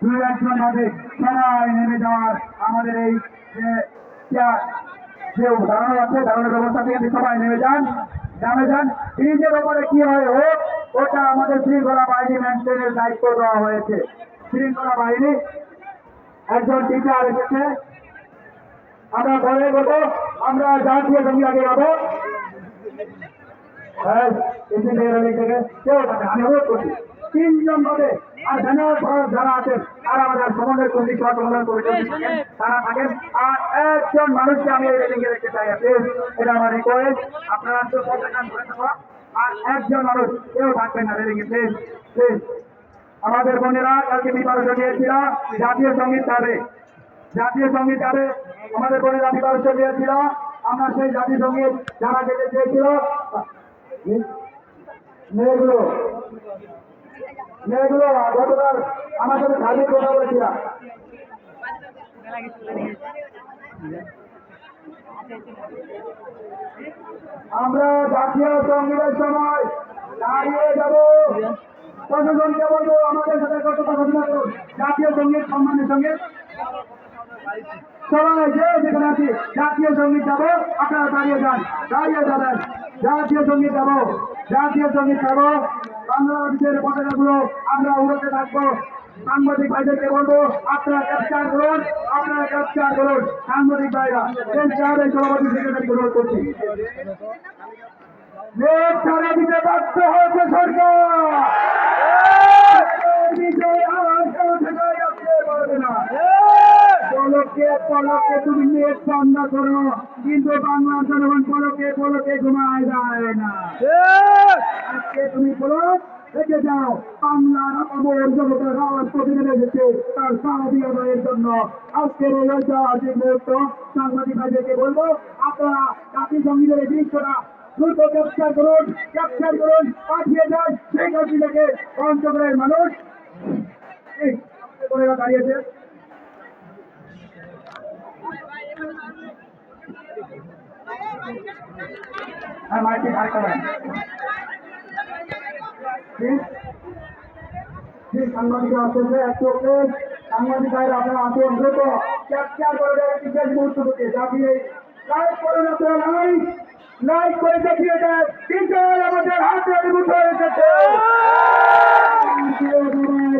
দুই একজন ভাবে সবাই নেমে যাওয়ার আমাদের এই যে ধারণা আছে ধারণার ব্যবস্থা থেকে সবাই নেমে যান ব্রিজের ওপরে কি হয় হোক ওটা আমাদের শৃঙ্খলা বাহিনী মেনটেনের দায়িত্ব দেওয়া হয়েছে। শৃঙ্খলা বাহিনী একজন টিচার এসেছে, আমরা ঘরে বলবো আমরা জাতীয় সঙ্গী আগে যাবো। আমি অনুরোধ করছি তিনজন ভাবে আর যারা আছেন তারা আমাদের সমন্বয় কমিটি সমন্বয় কমিটি তারা থাকেন। আর একজন মানুষকে আমি এই রেলিংয়ে দেখতে চাই, এটা আমার রিকোয়েস্ট, আপনারা তো আর একজন মানুষ কেউ থাকবেন না রেলিংয়ে, প্লিজ প্লিজ। আমাদের বোনেরা কালকে প্রিপারেশন নিয়েছিল জাতীয় সঙ্গীত গাবে, আমাদের বোনেরা প্রিপারেশন নিয়েছিল, আমরা সেই জাতীয় সঙ্গীত যারা যেতে চেয়েছিল মেয়েগুলো গতকাল আমার সাথে খালি কথা বলেছিলাম। আমরা জাতীয় সঙ্গীতের সময় দাঁড়িয়ে যাব, প্রশাসনকে বলবো আমাদের সাথে কতটা ঘোষণা করুন জাতীয় সঙ্গীত সম্মানের সঙ্গে সবাই যে যেখানে আছি জাতীয় সঙ্গীত যাবো, আপনারা দাঁড়িয়ে যাবেন জাতীয় সঙ্গীত যাবো বাংলাদেশের পতাকাগুলো আমরা উড়াতে থাকবো। সাংবাদিক ভাইদেরকে বলবো আপনারা ক্যাপচার করুন সাংবাদিক ভাইরা সভাপতি সেক্রেটারি অনুরোধ করছি। ছাড়া দিতে বাধ্য হয়েছে সরকার, পলকে তুমি নেট বন্ধ করো, কিন্তু বাংলা জনগণ পলকে ঘুমায় যায় না। আজকে তুমি পলক থেকে যাও, বাংলার অমর জনতার রাজ প্রতিনিধি এসেছে তার সাহায্য আদায়ের জন্য। আজকের এই ঐতিহাসিক মুহূর্ত সাংবাদিক ভাইদেরকে বলবো আপনারা জাতীয় সঙ্গীতের এই দৃশ্যটা দ্রুত ক্যাপচার করুন, পাঠিয়ে যান শেখ হাসিনাকে। পঞ্চগড়ের মানুষ দাঁড়িয়েছে, সাংবাদিকরা আসছে একটু সাংবাদিক ভাইরা আপনারা আসুন, দ্রুত ক্যাপচার করে দেয় বিশেষ মুহূর্তকে জাতিয়ে লাইভ করে না, লাইভ করে দেখিয়ে দেয় বিজয় আমাদের হাতে উঠে এসেছে,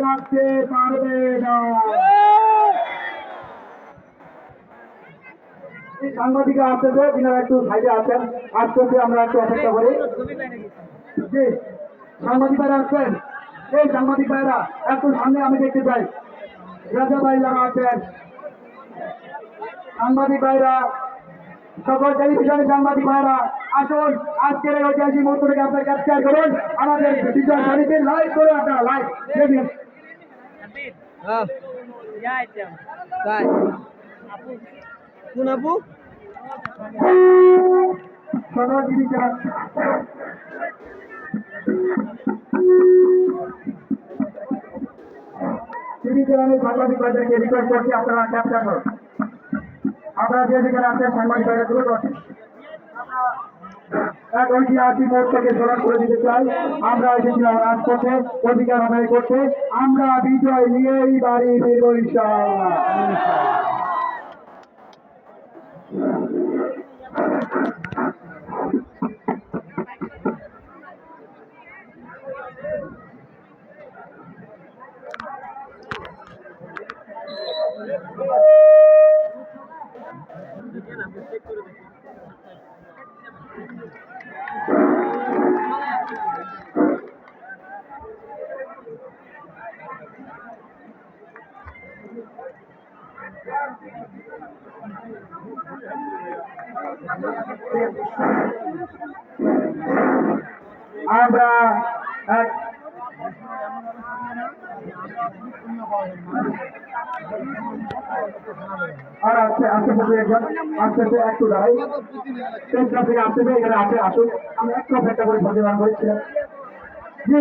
রাখতে পারবে না। সাংবাদিকরা আসতেছে, যিনারা একটু সাইডে আছেন, আসতেছে আমরা একটু অপেক্ষা করি। জি সাংবাদিক ভাইরা আসছেন, এই সাংবাদিক ভাইরা একটু সামনে আমি দেখতে চাই। রাজা ভাই যারা আছেন সাংবাদিক ভাইরা, সকল টেলিভিশনের সাংবাদিক ভাইরা আসুন, আজকের এই ঐতিহাসিক মুহূর্তটাকে আপনারা ক্যাপচার করুন, আমাদের বিজয় শাড়িতে লাইভ করে আপনারা লাইভ দেখবেন। কোন আপু আমি সাংবাদিক ভাইদেরকে রিকোয়েস্ট করছি আপনারা ক্যাপচার করুন। আপনারা যে যেখানে আছেন সাংবাদিক ভাইরা তুলে করছেন, এক ঐতিহাসিক মোড়টাকে স্মরণ করে দিতে চাই। আমরা এসেছিলাম রাজপথে অধিকার আদায় করতে, আমরা বিজয় নিয়েই বাড়ি ফিরব ইনশাআল্লাহ। আমরা আর আশেপাশে একটু দাঁড়াই, থেকে আসতেছে এখানে আসে আসুন, আমি একটু অপেক্ষা করে প্রতিবাদ করেছিলাম। জি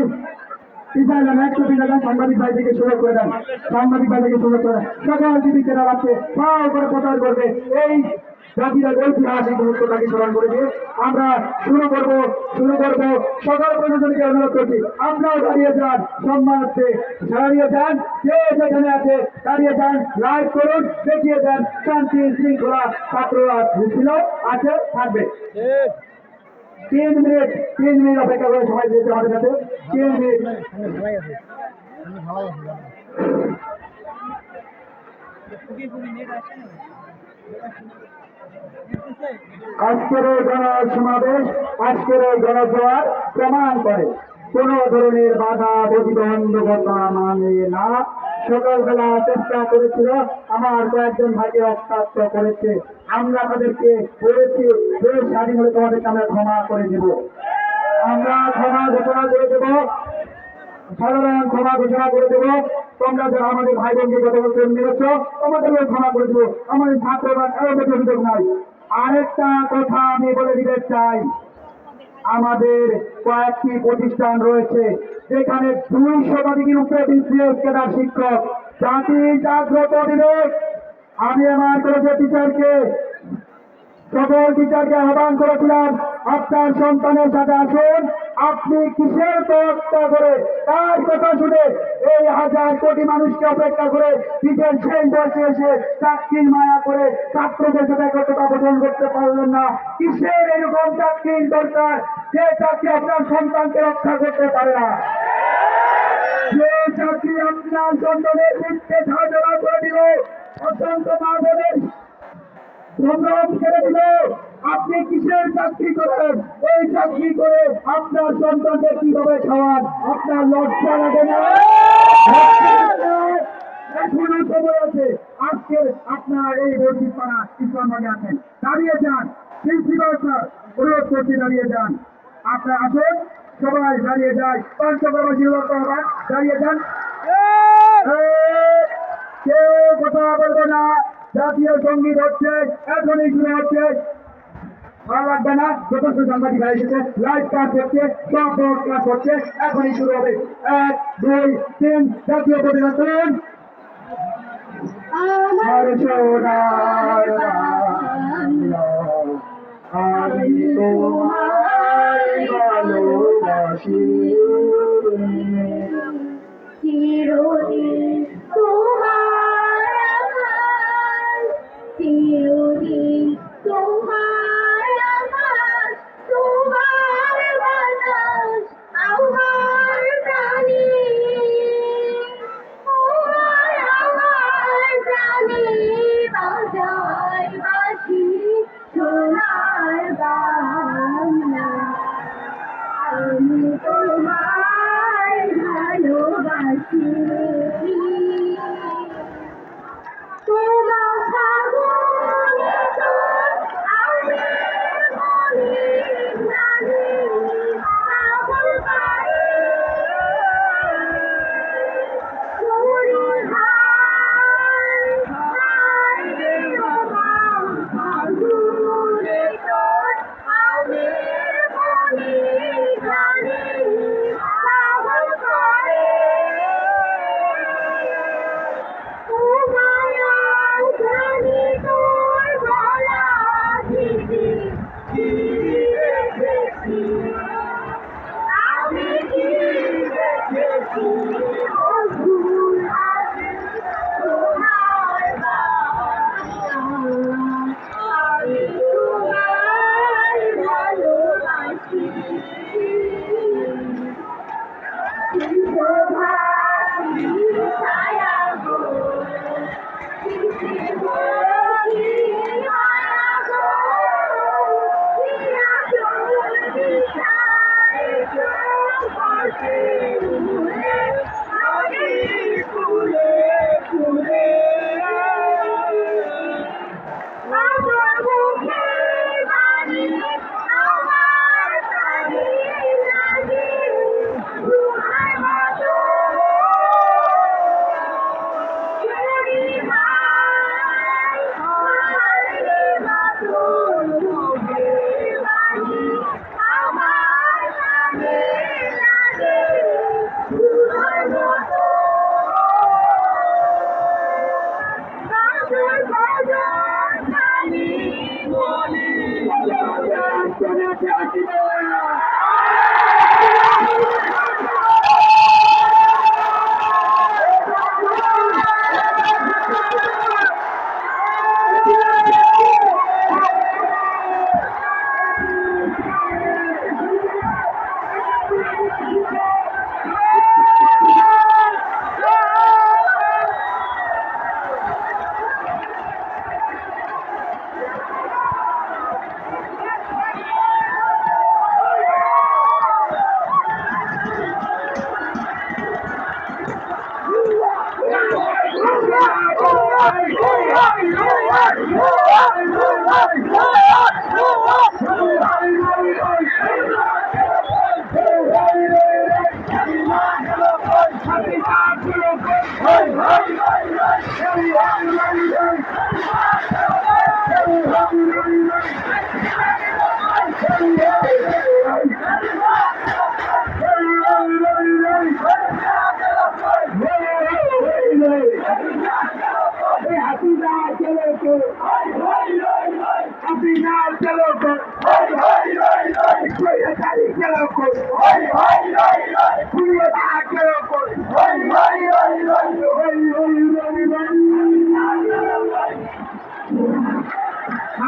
একটু সাংবাদিক ভাই থেকে সুযোগ করে দেন, সকল জীবিকেরা আছে পাও করে প্রচার করবে এই জাতির ঐতিহাসিক মুহূর্তটাকে স্মরণ করে দিয়ে আমরা শুরু করব সকল প্রশাসনকে অনুরোধ করছি আপনারাও দাঁড়িয়ে যান, সম্মানার্থে দাঁড়িয়ে যান, যে যেখানে আছে দাঁড়িয়ে যান, লাইভ করুন, দেখিয়ে দেন শান্তি শৃঙ্খলা ছাত্ররা ছিল আছে থাকবে। 3 মিনিট অপেক্ষা করে সময় দিতে আমাদের কাছে 3 মিনিট। আজকের এই গণসমাবেশ, আজকের এই গণজোয়ার প্রমাণ করে কোন ধরনের বাধা প্রতিবন্ধকতা মানে না। সকালবেলা চেষ্টা করেছিল, আমার কয়েকজন ভাইকে রক্তাক্ত করেছে, আমরা তাদেরকে বলেছি দেশ স্বাধীন হলে তোমাদেরকে আমরা ক্ষমা করে দেব, আমরা ক্ষমা ঘোষণা করে দেব, সাধারণ ক্ষমা ঘোষণা করে দেবো। তোমরা যারা আমাদের ভাই বোনকে কথা বলতে মেরেছ তোমাদেরও ক্ষমা করে দেবো, আমাদের ছাত্ররা কারো বেশি অভিযোগ নাই। আরেকটা কথা আমি বলে দিতে চাই, আমাদের কয়েকটি প্রতিষ্ঠান রয়েছে যেখানে 2 শতাধিকের উপরে বিসিএস ক্যাডার শিক্ষক। জাতি জাগ্রত বিবেক, আমি আমার কলেজের টিচারকে সকল টিচারকে আহ্বান করেছিলাম আপনার সন্তানের সাথে আসুন, আপনি কিসের তত্ত্বা করে তার কথা শুনে এই 1000 কোটি মানুষকে অপেক্ষা করে নিজের সেই বয়সে এসে চাকরির মায়া করে ছাত্রদের সাথে কতটা পোষণ করতে পারলেন না। কিসের এরকম চাকরির দরকার যে চাকরি আপনার সন্তানকে রক্ষা করতে পারে না, যে চাকরি আপনার সন্তানের মৃত্যু ঝাঁঝরা করে দিল, অসংখ্য মা বোনের সংগ্রাম ছেড়ে দিল। আপনি কিসের চাকরি করেন? এই চাকরি করে আপনার সন্তানদের কিভাবে খাওয়ান? আপনার লজ্জা লাগে না? এখনো সময় আছে। আজকে আপনার এই বর্ষিত পাড়া ইসলামবাগে আছেন, দাঁড়িয়ে যান, প্রিন্সিপাল স্যার অনুরোধ করছি দাঁড়িয়ে যান, আপনার আসুন, সবাই দাঁড়িয়ে যায়, পঞ্চগড়বাসী দাঁড়িয়ে যান, কেউ কথা বলবে না। জাতীয় সঙ্গীত হচ্ছে, এখনই শুরু হচ্ছে, ভালো লাগবে না। যথেষ্ট সাংবাদিক ভাই এসেছে, লাইভ কাজ হচ্ছে, সব কাজ হচ্ছে, এখনই শুরু হবে। 1, 2, 3 জাতীয় প্রতিবেদন। আমার সোনার বাংলা, আমি তোমায় ভালোবাসি, চিরদিন তোমার আমার, চিরদিন তোমার আমার, তোমার বাতাস আমার প্রাণে, তোমার আমার প্রাণে বাজায় বাঁশি সোনার বাংলা। আমি তোমায় ভালোবাসি।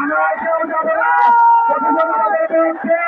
আমরা কেউ যাবো না, প্রশাসন আমাদের বিরুদ্ধে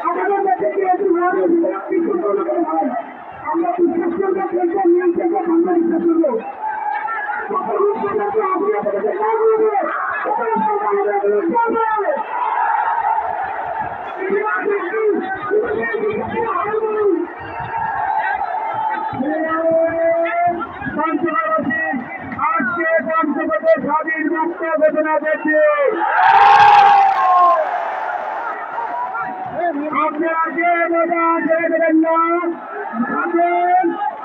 আমরা আমাদের কাছে কি একটু আমরা বিশ্বাস করবো নিয়ে থেকে আমরা বিশ্বাস করবো আজকে পঞ্চগড়ে স্বাধীন মুক্ত ঘোষণা দিয়েছে। আপনারা যে ছেড়ে দেবেন না,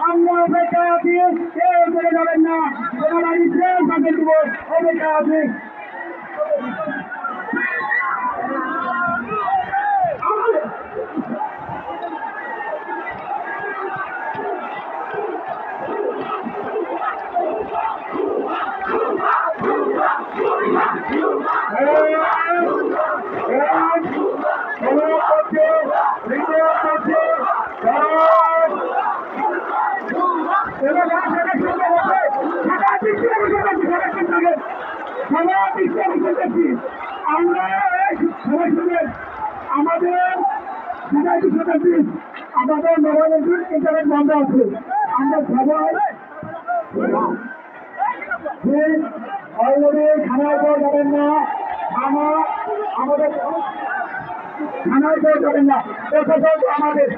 আমরা অপেক্ষা আছি, কেউ চলে যাবেন না, ওনারা নিশ্চয় তাকে দিব অপেক্ষা আছে। আমাদের মোবাইল ইন্টারনেট বন্ধ আছে, আমরা সবাই অলরেডি খানার পর যাবেন না, আমাদের খানার পর যাবেন না, আমাদের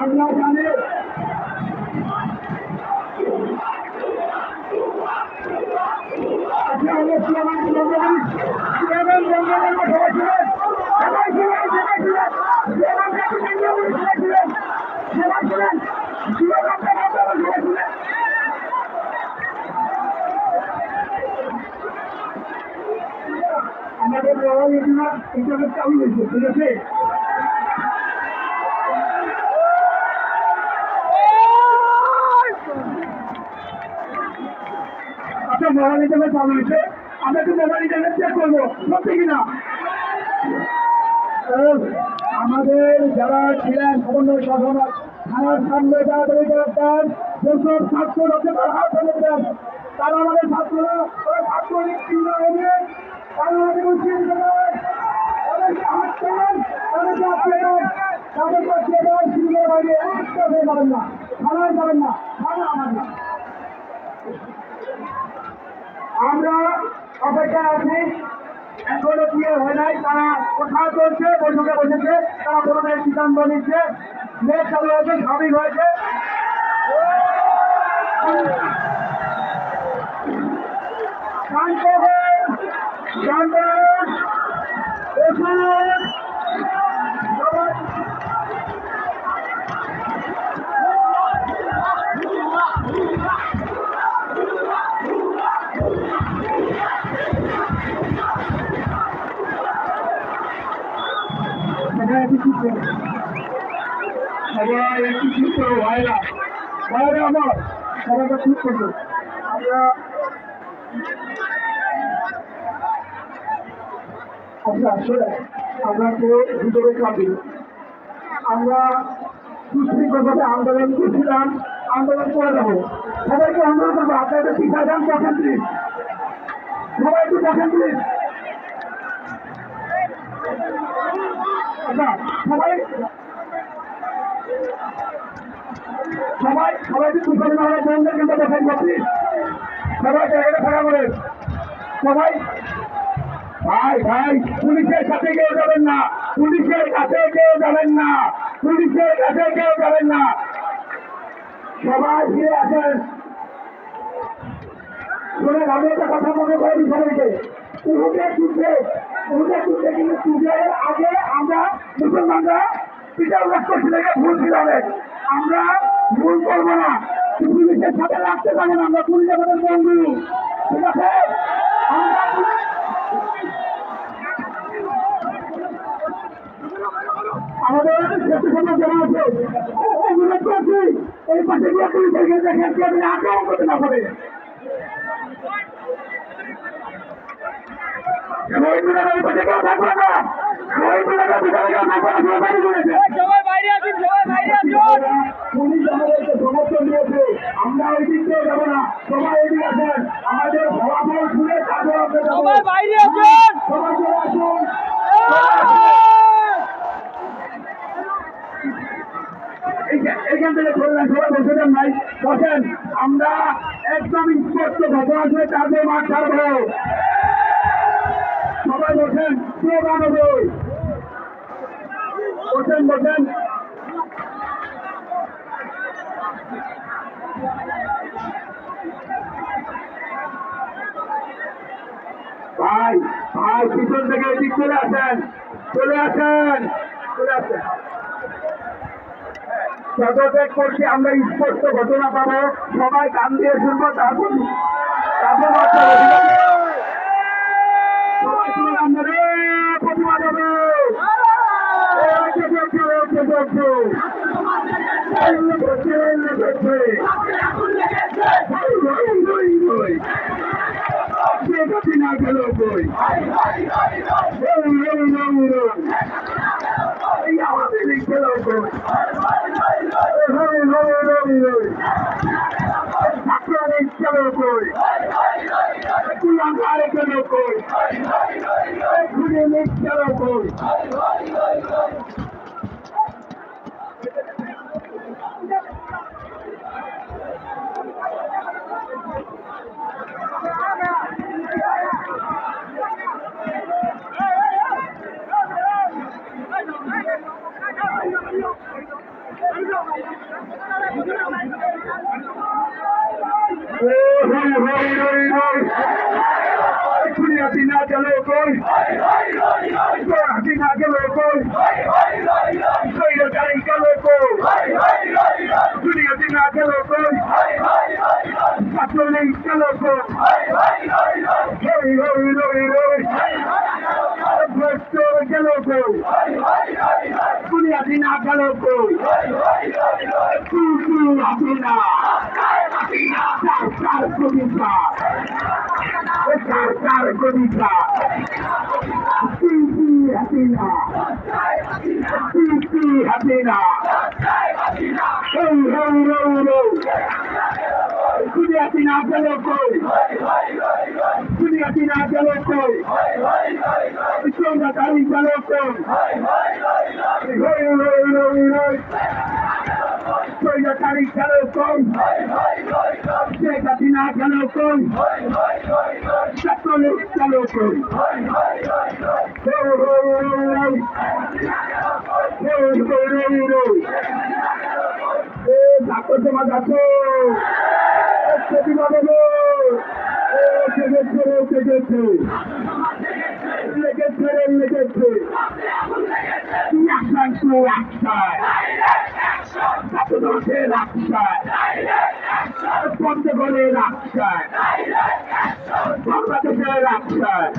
আমরা জানি আমাদের ইন্টারনেট চালু হয়েছে, ঠিক আছে। আচ্ছা, মোবাইল ইন্টারনেট চালু হয়েছে, আমরা একটু মোবাইল ইন্টারনেট চেক করবো সত্যি কিনা। আমাদের যারা ছিলেন সমন্বয় শাসন থানার সামনে তাড়াতাড়ি গ্রেপ্তার যেসব ছাত্র হাত ফেলে দেন, তারা আমাদের ছাত্ররা ছাত্রলীগ হবে, তারা আমাদের উচ্ছেদ করেন, তাদেরকে হাত করেন, তাদেরকে আটকে দেন, তাদেরকে আটকে দেন, সিঙ্গের বাইরে একটা হয়ে যাবেন না, থানায় যাবেন না, থানা আমাদের। আমরা অপেক্ষা আছি, এখনো বিয়ে হয় নাই, তারা কোথাও চলছে, বৈঠকে বসেছে, তারা প্রথমে সিদ্ধান্ত নিচ্ছে, নেট চালু হয়েছে, স্বাভাবিক হয়েছে। আমার সবাইকে ঠিক করবো আমরা আচ্ছা আসলে আমরা তো ভিতরে কাঁদি আমরা সুশৃঙ্খলভাবে আন্দোলন করছিলাম আন্দোলন করে যাবো সবাইকে অনুরোধ করবো আপনাদের পিঠা দান দেখেন প্লিজ সবাই একটু দেখেন প্লিজ আচ্ছা সবাই সবাই সবাই একটু সুশৃঙ্খলভাবে বন্ধের কিন্তু দেখেন প্লিজ সবাই জায়গাটা থাকা করে সবাই ভাই ভাই পুলিশের কাছে কেউ যাবেন না পুলিশের কাছে কেউ যাবেন না পুলিশের কাছে কেউ যাবেন না সবাই ফিরে আসেন শুনে আমি একটা কথা মনে করি সবাইকে উঠে কিন্তু যুদ্ধের আগে আমরা মুসলমানরা পিতা উল্লেখ করছি থেকে ভুল ছিল অনেক আমরা ভুল করবো না পুলিশের সাথে লাগতে পারবো না আমরা পুলিশ আমাদের বন্ধু ঠিক আছে আমরা আমাদের জমা আছে অনুরোধ করছি এই পাশে গিয়ে পুলিশের দেখেন কি আপনি আক্রমণ করতে না পারে সবাই বাইরে আসুন পুলিশ আমাদেরকে সমর্থন দিয়েছে আমরা ওই দিক দিয়ে যাবো না সবাই এদিকে আসেন আমাদের ফলাফল শুনে তারপর আমরা যাবো সবাই বাইরে আসুন সবাই চলে আসুন এইখান থেকে করলেন সবাই বসে দেন ভাই বসেন আমরা একদম স্পষ্ট ঘটনা আসলে তারপর মাঠ ছাড়বো সবাই বসেন স্লোগান হবে বসেন বসেন ভাই ভাই পিছন থেকে এদিক চলে আসেন চলে আসেন চলে আসেন পদত্যাগ করছি আমরা স্পষ্ট ঘটনা পাবো সবাই কান দিয়ে শুনবো তারপর সবাই শুনে আমরা প্রতিবাদ হবে না গেল বই আমাদের গেল বই ছাত্রলীগ গেল বই কুলাঙ্গারে গেল বই খুলে লীগ গেল বই Hatina gelo koi, Hatina gelo koi, Soira kari gelo koi, Hatina gelo koi, Satloni gelo koi, Hoi hoi hoi hoi, Bhakto gelo koi, Hatina gelo koi, Kuku Hatina, Sarkar Kodisa. Sarkar Kodisa, Sisi Hatina, Sisi Hatina, Hey hey hey hey, Kudi Hatina gelo koi, Kudi Hatina gelo koi, Isonga kari gelo koi, Hey hey hey hey, Soya kari gelo koi, Sheikh Hatina gelo koi. Catholic gelo koi, hey hey hey, hey hey hey hey, Doctor Jamadato, Setimado, Legate, Action to action, Catholic action, Responsible action, Bangladesh action,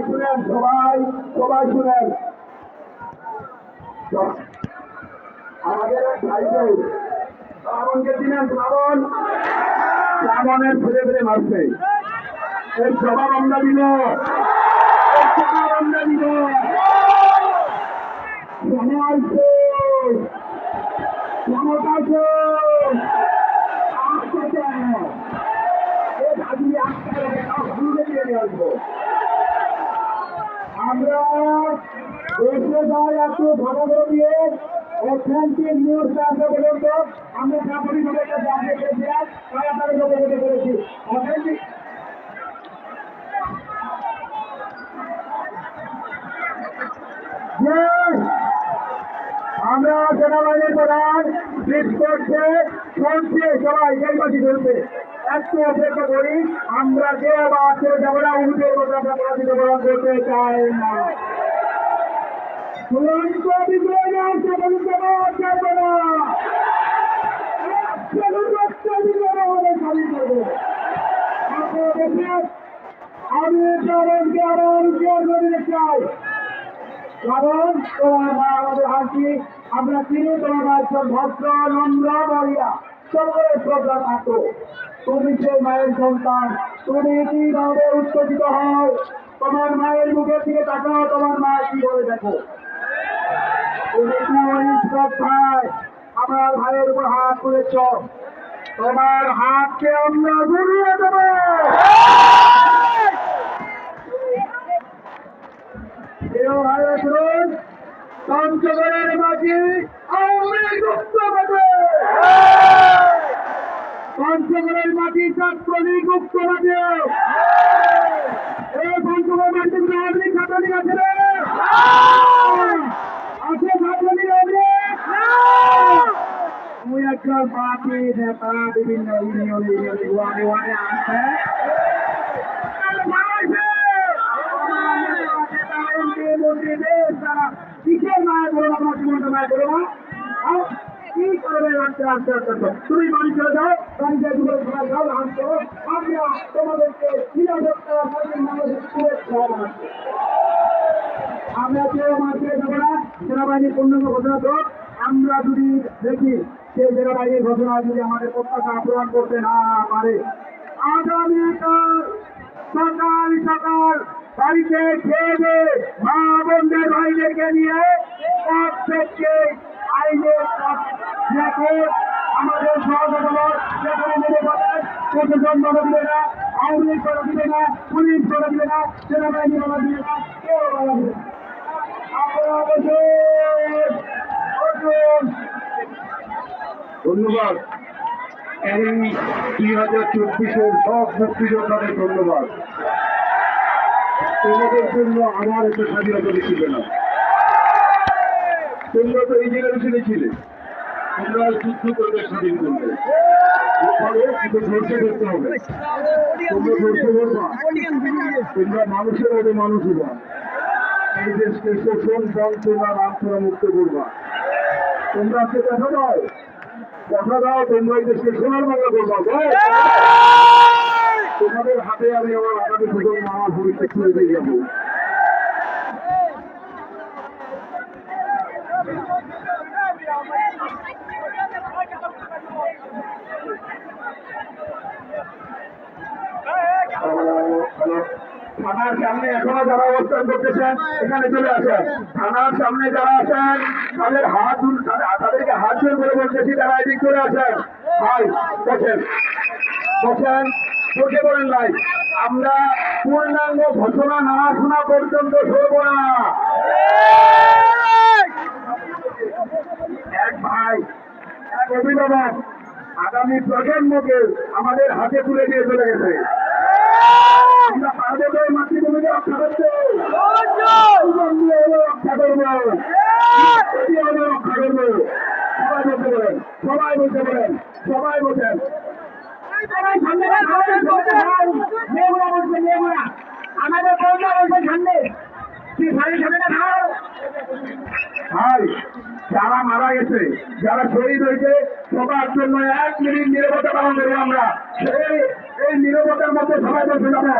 শুনেন, সবাই সবাই শুনেন। আমাদের এক ভাইকে শ্রাবণকে চিনেন? শ্রাবণের ফিরে ফিরে মারছে। এর জবাব আমরা দিব, এর জবাব আমরা দিব। সময় শেষ, ক্ষমতা শেষ। আসতে এ দাবি আটকে ভুলে দিয়ে আসবো। আমরা দেশে যাই একটু ভালো করে দিয়ে অর্থনৈতিক নিউজ আসা পর্যন্ত আমরা সামরিকভাবে একটা জানিয়ে করেছিলাম, তাড়াতাড়ি অবগত করেছি। অথেন্টিক আমরা সেনাবাহিনীর প্রধান ব্রিজ করছে, শুনছে, সবাই দেশবাসী শুনছে। একটু অপেক্ষা করি, আমরা যে আবার চলে যাবো না, উন্নতির মতো আমরা পরাজিত বরণ করতে চাই না। চূড়ান্ত বিজয় না আসতে পারি যাবো না। আমি কারণকে আবার উদ্ধার করে চাই, কারণ তোমার মা আমাদের হাসি, আমরা চিনি তোমার একজন ভদ্র নম্র মহিলা, সকলের শ্রদ্ধা থাকো। তুমি সেই মায়ের সন্তান, তুমি কিভাবে উত্তেজিত হও, তোমার মায়ের মুখের দিকে তাকাও, তোমার মা কি বলে দেখো। তুমি কি ওই শ্রদ্ধায় আমার ভাইয়ের উপর হাত তুলেছ, তোমার হাতকে আমরা ঘুরিয়ে দেব। পঞ্চগড়ের মাঝি আওয়ামী গুপ্ত বাজে, পঞ্চগড়ের মাঝি ছাত্রলীগ গুপ্ত বাজে। এই পঞ্চগড় মাঝি আওয়ামী ছাত্রলীগ আছে রে, আছে ছাত্রলীগ আছে। তুই একজন পার্টি নেতা, বিভিন্ন ইউনিয়নে ওয়ার্ডে ওয়ার্ডে আছে। কিসের মায়া করো আপনার জীবনটা মায়া করো না? কি করবে আস্তে আস্তে আস্তে আস্তে তুমি বাড়ি চলে যাও, বাড়ি যাই দুপুরে সবাই যাও, হাসতে আমরা তোমাদেরকে নিরাপত্তা শুভেচ্ছা জানাচ্ছি। আমরা কেউ মারতে যাবো না, সেনাবাহিনীর পূর্ণাঙ্গ ঘোষণা তো আমরা যদি দেখি সেই সেনাবাহিনীর ঘোষণা যদি আমাদের প্রত্যাশা পূরণ করতে না পারে, আগামীকাল সকাল সকাল বাড়িতে খেয়ে মা বোনদের ভাইদেরকে নিয়ে প্রত্যেককে আইনের আমাদের সহযোগিতা সেখানে নেমে পড়েন। প্রশাসন বাধা দিবে না, আওয়ামী লীগ বাধা দিবে না, পুলিশ বাধা দিবে না, সেনাবাহিনী বাধা দিবে না, কেউ বাধা দিবে না। ধন্যবাদ। এই 2024-এর সব মুক্তিযোদ্ধাদের ধন্যবাদ। তোমাদের জন্য আমার এত স্বাধীনতা ছিল না, তোমরা তো এই জেনারেশনে ছিলে, তোমরা যুদ্ধ করবে, স্বাধীন করবে, কিন্তু ধৈর্য ধরতে হবে। তোমরা ধৈর্য ধরবা, তোমরা মানুষের মতো মানুষ হবা, এই দেশকে শোষণ যন্ত্রণা লাঞ্ছনা মুক্ত করবা। তোমরা আজকে দেখা দাও, কথা দাও, তোমরা এই দেশকে সোনার বাংলা করবা। তোমাদের হাতে আমি আমার আগামী প্রজন্ম আমার ভবিষ্যৎ তুলে দিয়ে যাবো। থানার সামনে এখনো যারা অবস্থান করতেছেন এখানে চলে আসেন। থানার সামনে যারা আছেন তাদের তাদেরকে হাত জোর করে বলতেছি, তারা এদিক চলে আসেন। ভাই বসেন, বসেন, বসে পড়েন। ভাই আমরা পূর্ণাঙ্গ ঘোষণা না শোনা পর্যন্ত সরব না। এক ভাই, এক অভিভাবক আগামী প্রজন্মকে আমাদের হাতে তুলে দিয়ে চলে গেছে। আমরা পারবো তো মাতৃভূমিকে রক্ষা করতে, রক্ষা করবো, রক্ষা করবো। সবাই বলতে বলেন, সবাই বলতে বলেন, সবাই বলছেন। আমাদের সামনে ভাই যারা মারা গেছে, যারা শহীদ হয়েছে, সবার জন্য 1 মিনিট নীরবতা পালন করি আমরা। এই নীরবতার মধ্যে সবাই বসে যাবো।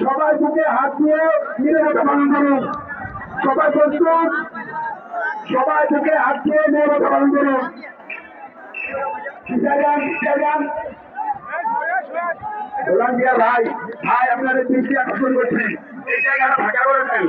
সবাই বুকে হাত দিয়ে নিরাপত্তা পালন করুন। সবাই প্রস্তুত, সবাই বুকে হাত দিয়ে নিরাপত্তা পালন করুন। গোলাম দিয়া ভাই, ভাই আপনাদের দৃষ্টি আকর্ষণ করছি, এই জায়গাটা ফাঁকা করে দেন।